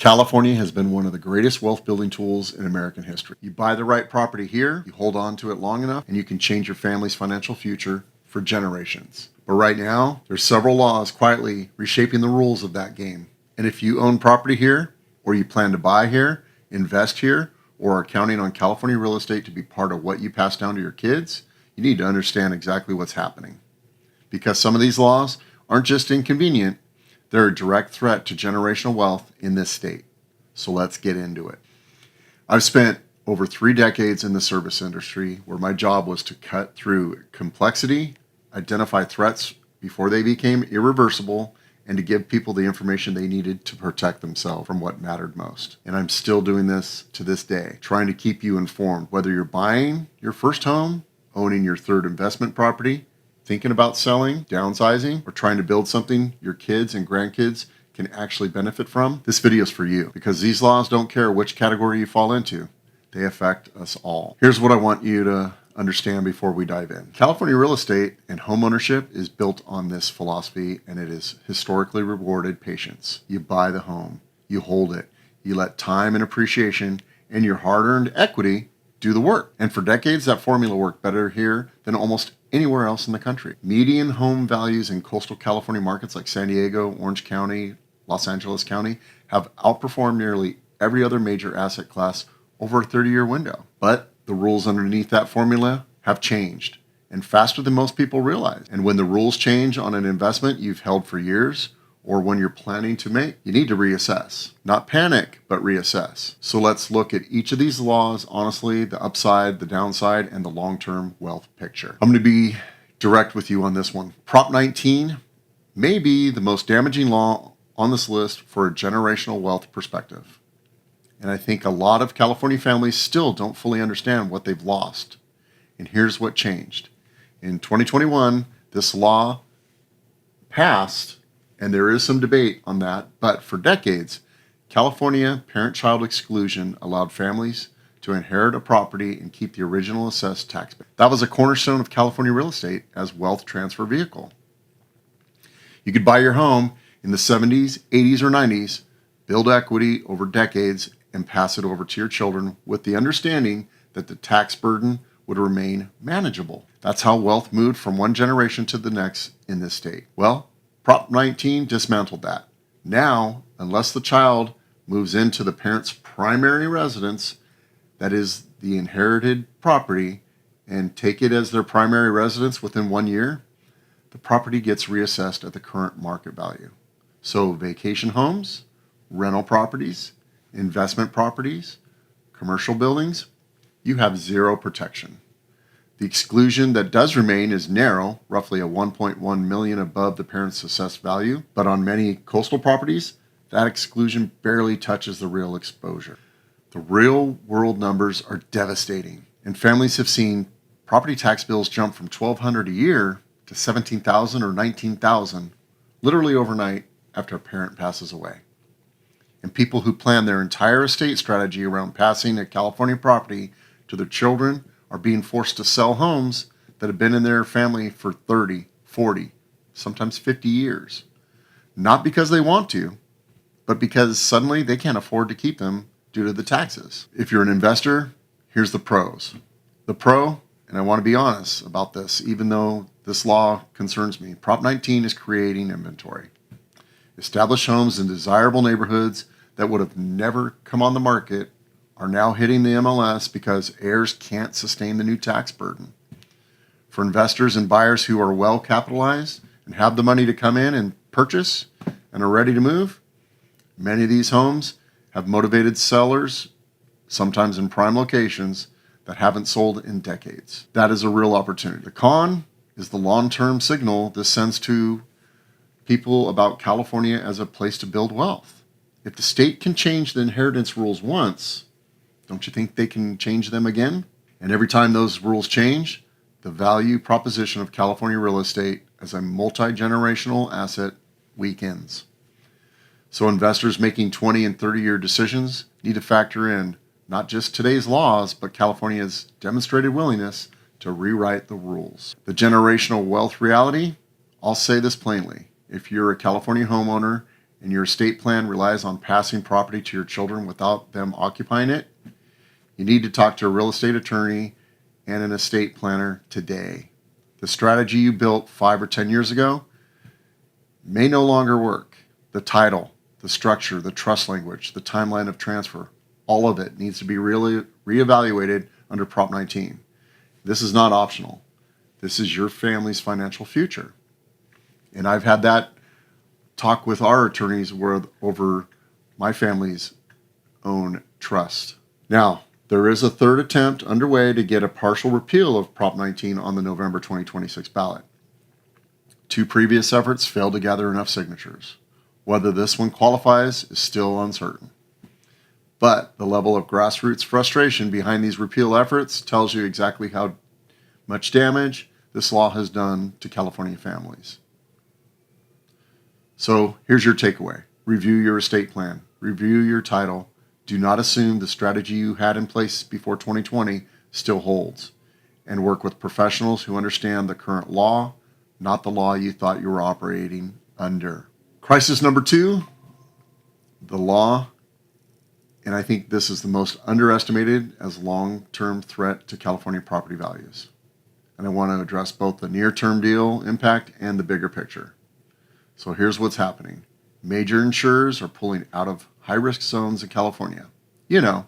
California has been one of the greatest wealth building tools in American history. You buy the right property here, you hold on to it long enough, and you can change your family's financial future for generations. But right now, there's several laws quietly reshaping the rules of that game. And if you own property here, or you plan to buy here, invest here, or are counting on California real estate to be part of what you pass down to your kids, you need to understand exactly what's happening. Because some of these laws aren't just inconvenient, they're a direct threat to generational wealth in this state. So let's get into it. I've spent over 3 decades in the service industry where my job was to cut through complexity, identify threats before they became irreversible, and to give people the information they needed to protect themselves from what mattered most. And I'm still doing this to this day, trying to keep you informed, whether you're buying your first home, owning your third investment property, thinking about selling, downsizing, or trying to build something your kids and grandkids can actually benefit from. This video is for you because these laws don't care which category you fall into. They affect us all. Here's what I want you to understand before we dive in. California real estate and homeownership is built on this philosophy, and it is historically rewarded patience. You buy the home, you hold it, you let time and appreciation and your hard-earned equity do the work. And for decades, that formula worked better here than almost anywhere else in the country. Median home values in coastal California markets like San Diego, Orange County, Los Angeles County have outperformed nearly every other major asset class over a 30-year window. But the rules underneath that formula have changed, and faster than most people realize. And when the rules change on an investment you've held for years, or when you're planning to make, you need to reassess. Not panic, but reassess. So let's look at each of these laws honestly, the upside, the downside, and the long-term wealth picture. I'm going to be direct with you on this one. Prop 19 may be the most damaging law on this list for a generational wealth perspective. And I think a lot of California families still don't fully understand what they've lost. And here's what changed. In 2021, this law passed, and there is some debate on that, but for decades, California parent-child exclusion allowed families to inherit a property and keep the original assessed tax base. That was a cornerstone of California real estate as wealth transfer vehicle. You could buy your home in the 70s, 80s, or 90s, build equity over decades, and pass it over to your children with the understanding that the tax burden would remain manageable. That's how wealth moved from one generation to the next in this state. Well, Prop 19 dismantled that. Now, unless the child moves into the parent's primary residence, that is the inherited property, and take it as their primary residence within 1 year, the property gets reassessed at the current market value. So vacation homes, rental properties, investment properties, commercial buildings, you have zero protection. The exclusion that does remain is narrow, roughly a 1.1 million above the parent's assessed value, but on many coastal properties, that exclusion barely touches the real exposure. The real world numbers are devastating, and families have seen property tax bills jump from $1,200 a year to $17,000 or $19,000 literally overnight after a parent passes away. And people who plan their entire estate strategy around passing a California property to their children are being forced to sell homes that have been in their family for 30, 40, sometimes 50 years. Not because they want to, but because suddenly they can't afford to keep them due to the taxes. If you're an investor, here's the pros. The pro, and I want to be honest about this, even though this law concerns me, Prop 19 is creating inventory. Established homes in desirable neighborhoods that would have never come on the market are now hitting the MLS because heirs can't sustain the new tax burden. For investors and buyers who are well capitalized and have the money to come in and purchase and are ready to move, many of these homes have motivated sellers, sometimes in prime locations, that haven't sold in decades. That is a real opportunity. The con is the long-term signal this sends to people about California as a place to build wealth. If the state can change the inheritance rules once, don't you think they can change them again? And every time those rules change, the value proposition of California real estate as a multi-generational asset weakens. So investors making 20 and 30-year decisions need to factor in not just today's laws, but California's demonstrated willingness to rewrite the rules. The generational wealth reality, I'll say this plainly. If you're a California homeowner and your estate plan relies on passing property to your children without them occupying it, you need to talk to a real estate attorney and an estate planner today. The strategy you built 5 or 10 years ago may no longer work. The title, the structure, the trust language, the timeline of transfer, all of it needs to be really reevaluated under Prop 19. This is not optional. This is your family's financial future. And I've had that talk with our attorneys over my family's own trust. Now, there is a third attempt underway to get a partial repeal of Prop 19 on the November 2026 ballot. 2 previous efforts failed to gather enough signatures. Whether this one qualifies is still uncertain. But the level of grassroots frustration behind these repeal efforts tells you exactly how much damage this law has done to California families. So here's your takeaway. Review your estate plan. Review your title. Do not assume the strategy you had in place before 2020 still holds. And work with professionals who understand the current law, not the law you thought you were operating under. Crisis number 2, the law, and I think this is the most underestimated as long-term threat to California property values. And I want to address both the near-term deal impact and the bigger picture. So here's what's happening. Major insurers are pulling out of high-risk zones in California. You know,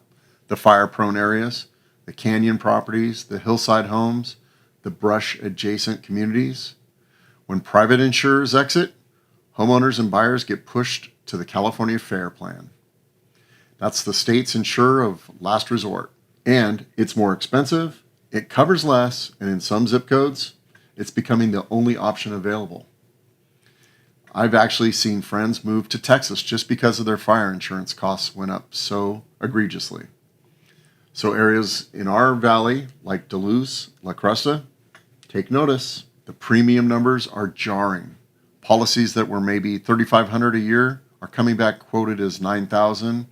the fire-prone areas, the canyon properties, the hillside homes, the brush-adjacent communities. When private insurers exit, homeowners and buyers get pushed to the California FAIR plan. That's the state's insurer of last resort. And it's more expensive, it covers less, and in some zip codes, it's becoming the only option available. I've actually seen friends move to Texas just because of their fire insurance costs went up so egregiously. So areas in our valley, like Duluth, La Crusta, take notice. The premium numbers are jarring. Policies that were maybe $3,500 a year are coming back quoted as $9,000,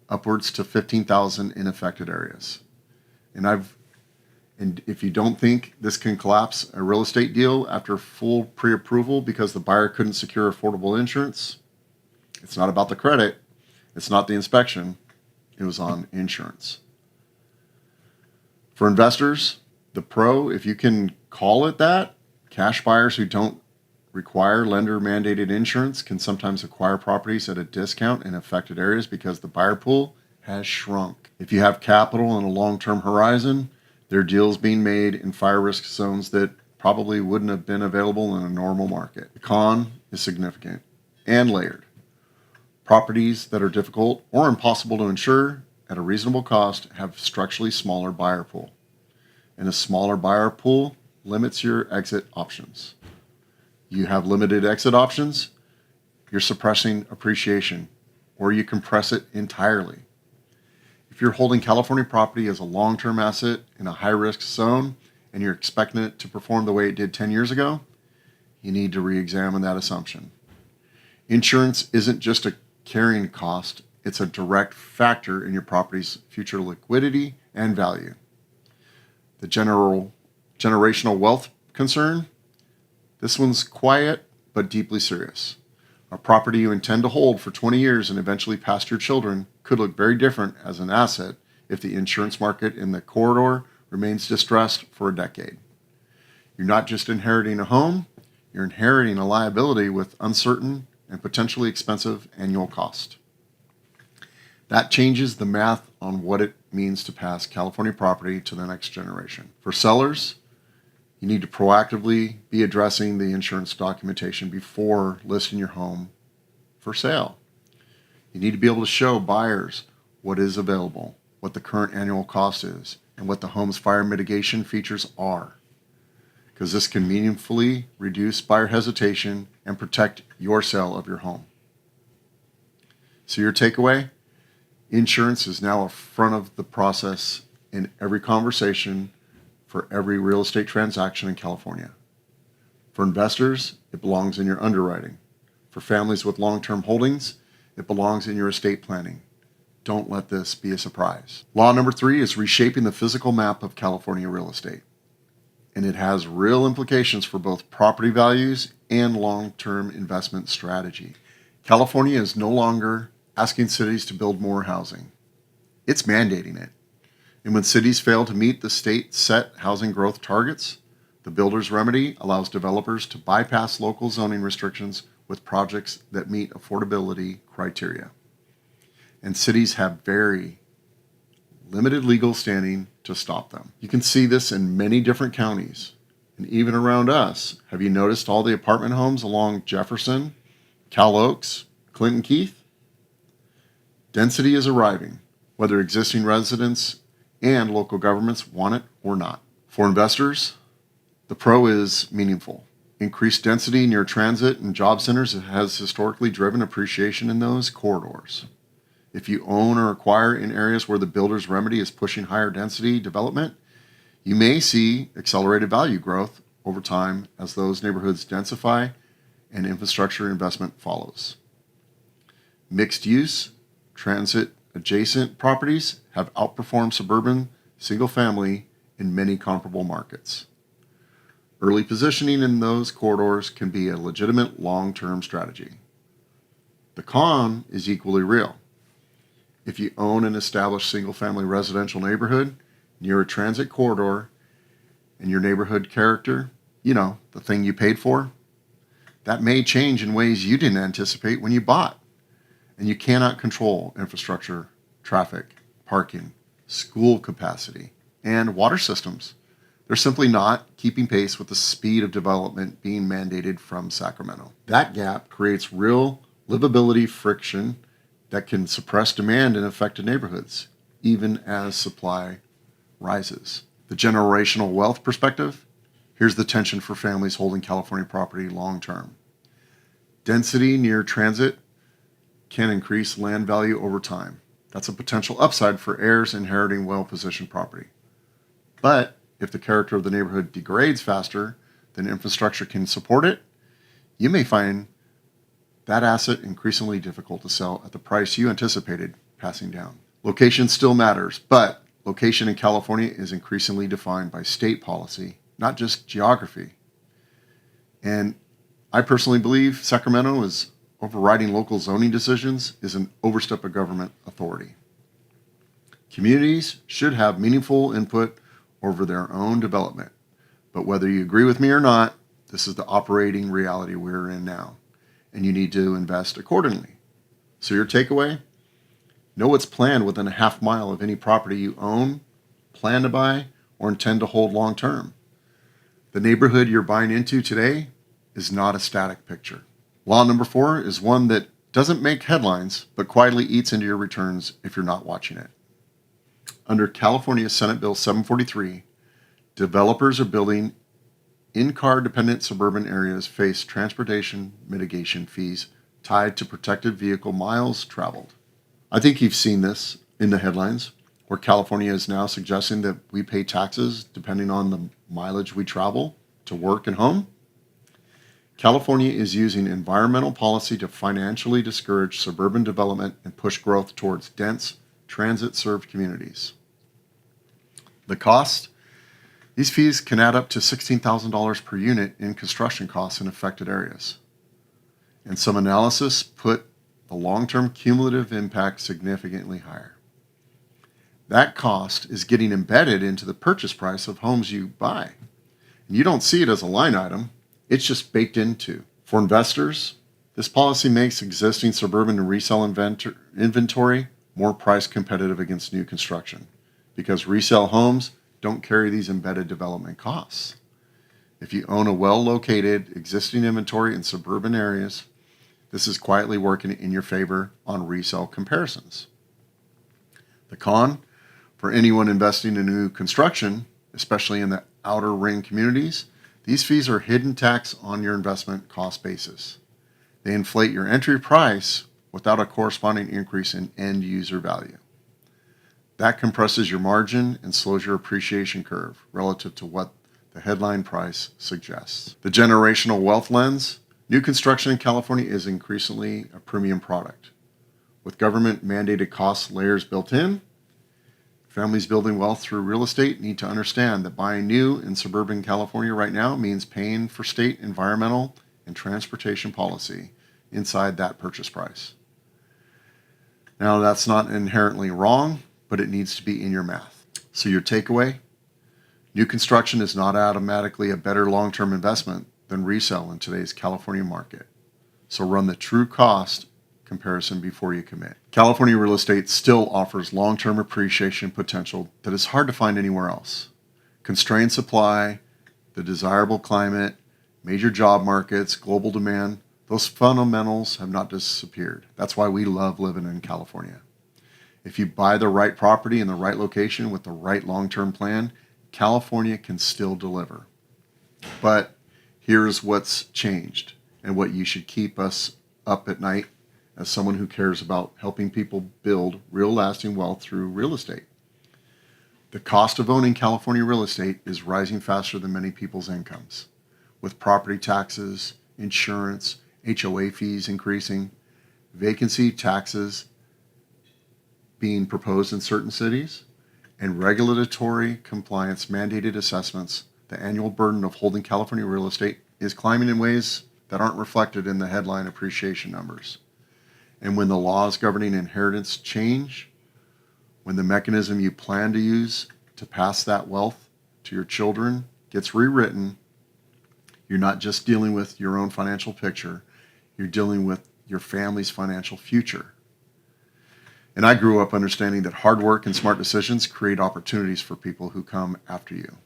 upwards to $15,000 in affected areas. And if you don't think this can collapse a real estate deal after full pre-approval because the buyer couldn't secure affordable insurance, it's not about the credit, it's not the inspection, it was on insurance. For investors, the pro, if you can call it that, cash buyers who don't require lender-mandated insurance can sometimes acquire properties at a discount in affected areas because the buyer pool has shrunk. If you have capital and a long-term horizon, there are deals being made in fire risk zones that probably wouldn't have been available in a normal market. The con is significant and layered. Properties that are difficult or impossible to insure at a reasonable cost have structurally smaller buyer pool. And a smaller buyer pool limits your exit options. You have limited exit options, you're suppressing appreciation, or you compress it entirely. If you're holding California property as a long-term asset in a high-risk zone and you're expecting it to perform the way it did 10 years ago, you need to re-examine that assumption. Insurance isn't just a carrying cost, it's a direct factor in your property's future liquidity and value. The generational wealth concern, this one's quiet but deeply serious. A property you intend to hold for 20 years and eventually pass to your children could look very different as an asset if the insurance market in the corridor remains distressed for a decade. You're not just inheriting a home, you're inheriting a liability with uncertain and potentially expensive annual cost. That changes the math on what it means to pass California property to the next generation. For sellers, you need to proactively be addressing the insurance documentation before listing your home for sale. You need to be able to show buyers what is available, what the current annual cost is, and what the home's fire mitigation features are, because this can meaningfully reduce buyer hesitation and protect your sale of your home. So your takeaway? Insurance is now a front of the process in every conversation for every real estate transaction in California. For investors, it belongs in your underwriting. For families with long-term holdings, it belongs in your estate planning. Don't let this be a surprise. Law number 3 is reshaping the physical map of California real estate. And it has real implications for both property values and long-term investment strategy. California is no longer asking cities to build more housing. It's mandating it. And when cities fail to meet the state-set housing growth targets, the builder's remedy allows developers to bypass local zoning restrictions with projects that meet affordability criteria. And cities have very limited legal standing to stop them. You can see this in many different counties, and even around us. Have you noticed all the apartment homes along Jefferson, Cal Oaks, Clinton Keith? Density is arriving, whether existing residents and local governments want it or not. For investors, the pro is meaningful. Increased density near transit and job centers has historically driven appreciation in those corridors. If you own or acquire in areas where the builder's remedy is pushing higher density development, you may see accelerated value growth over time as those neighborhoods densify and infrastructure investment follows. Mixed use, transit adjacent properties have outperformed suburban single family in many comparable markets. Early positioning in those corridors can be a legitimate long-term strategy. The con is equally real. If you own an established single-family residential neighborhood near a transit corridor and your neighborhood character, the thing you paid for, that may change in ways you didn't anticipate when you bought. And you cannot control infrastructure, traffic, parking, school capacity, and water systems. They're simply not keeping pace with the speed of development being mandated from Sacramento. That gap creates real livability friction that can suppress demand in affected neighborhoods, even as supply rises. The generational wealth perspective, here's the tension for families holding California property long term. Density near transit can increase land value over time. That's a potential upside for heirs inheriting well-positioned property. But if the character of the neighborhood degrades faster than infrastructure can support it, you may find that asset increasingly difficult to sell at the price you anticipated passing down. Location still matters, but location in California is increasingly defined by state policy, not just geography. And I personally believe Sacramento is overriding local zoning decisions is an overstep of government authority. Communities should have meaningful input over their own development. But whether you agree with me or not, this is the operating reality we're in now, and you need to invest accordingly. So your takeaway? Know what's planned within a half mile of any property you own, plan to buy, or intend to hold long term. The neighborhood you're buying into today is not a static picture. Law number 4 is one that doesn't make headlines, but quietly eats into your returns if you're not watching it. Under California Senate Bill 743, developers are building in-car dependent suburban areas face transportation mitigation fees tied to protected vehicle miles traveled. I think you've seen this in the headlines, where California is now suggesting that we pay taxes depending on the mileage we travel to work and home. California is using environmental policy to financially discourage suburban development and push growth towards dense, transit-served communities. The cost? These fees can add up to $16,000 per unit in construction costs in affected areas. And some analysis put the long-term cumulative impact significantly higher. That cost is getting embedded into the purchase price of homes you buy. And you don't see it as a line item. It's just baked into. For investors, this policy makes existing suburban and resale inventory more price competitive against new construction because resale homes don't carry these embedded development costs. If you own a well-located existing inventory in suburban areas, this is quietly working in your favor on resale comparisons. The con, for anyone investing in new construction, especially in the outer ring communities, these fees are hidden tax on your investment cost basis. They inflate your entry price without a corresponding increase in end user value. That compresses your margin and slows your appreciation curve relative to what the headline price suggests. The generational wealth lens, new construction in California is increasingly a premium product. With government mandated cost layers built in, families building wealth through real estate need to understand that buying new in suburban California right now means paying for state environmental and transportation policy inside that purchase price. Now, that's not inherently wrong, but it needs to be in your math. So your takeaway, new construction is not automatically a better long-term investment than resale in today's California market. So run the true cost comparison before you commit. California real estate still offers long-term appreciation potential that is hard to find anywhere else. Constrained supply, the desirable climate, major job markets, global demand, those fundamentals have not disappeared. That's why we love living in California. If you buy the right property in the right location with the right long-term plan, California can still deliver. But here's what's changed and what you should keep us up at night as someone who cares about helping people build real lasting wealth through real estate. The cost of owning California real estate is rising faster than many people's incomes, with property taxes, insurance, HOA fees increasing, vacancy taxes being proposed in certain cities, and regulatory compliance mandated assessments. The annual burden of holding California real estate is climbing in ways that aren't reflected in the headline appreciation numbers. And when the laws governing inheritance change, when the mechanism you plan to use to pass that wealth to your children gets rewritten, you're not just dealing with your own financial picture, you're dealing with your family's financial future. And I grew up understanding that hard work and smart decisions create opportunities for people who come after you.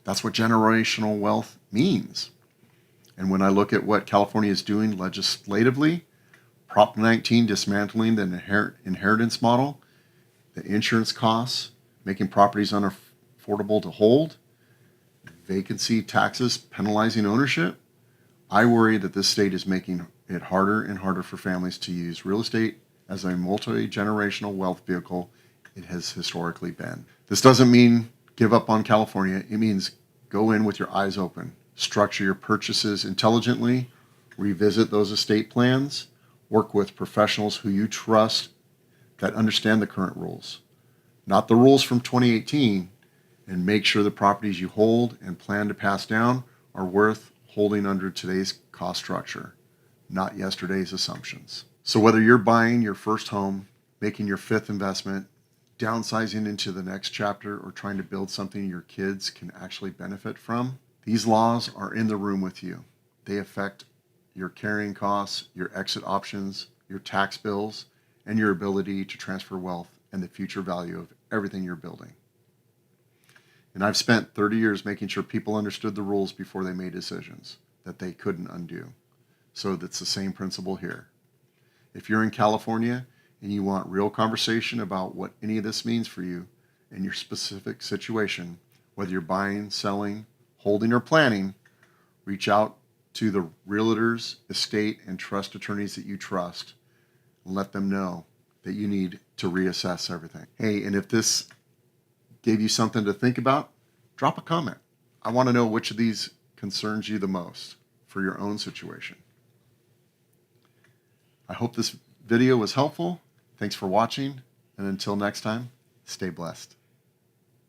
That's what generational wealth means. And when I look at what California is doing legislatively, Prop 19 dismantling the inheritance model, the insurance costs, making properties unaffordable to hold, vacancy taxes penalizing ownership, I worry that this state is making it harder and harder for families to use real estate as a multi-generational wealth vehicle it has historically been. This doesn't mean give up on California. It means go in with your eyes open, structure your purchases intelligently, revisit those estate plans, work with professionals who you trust that understand the current rules, not the rules from 2018, and make sure the properties you hold and plan to pass down are worth holding under today's cost structure, not yesterday's assumptions. So whether you're buying your first home, making your fifth investment, downsizing into the next chapter, or trying to build something your kids can actually benefit from, these laws are in the room with you. They affect your carrying costs, your exit options, your tax bills, and your ability to transfer wealth and the future value of everything you're building. And I've spent 30 years making sure people understood the rules before they made decisions that they couldn't undo. So that's the same principle here. If you're in California and you want real conversation about what any of this means for you and your specific situation, whether you're buying, selling, holding, or planning, reach out to the realtors, estate, and trust attorneys that you trust and let them know that you need to reassess everything. Hey, and if this gave you something to think about, drop a comment. I want to know which of these concerns you the most for your own situation. I hope this video was helpful. Thanks for watching, and until next time, stay blessed.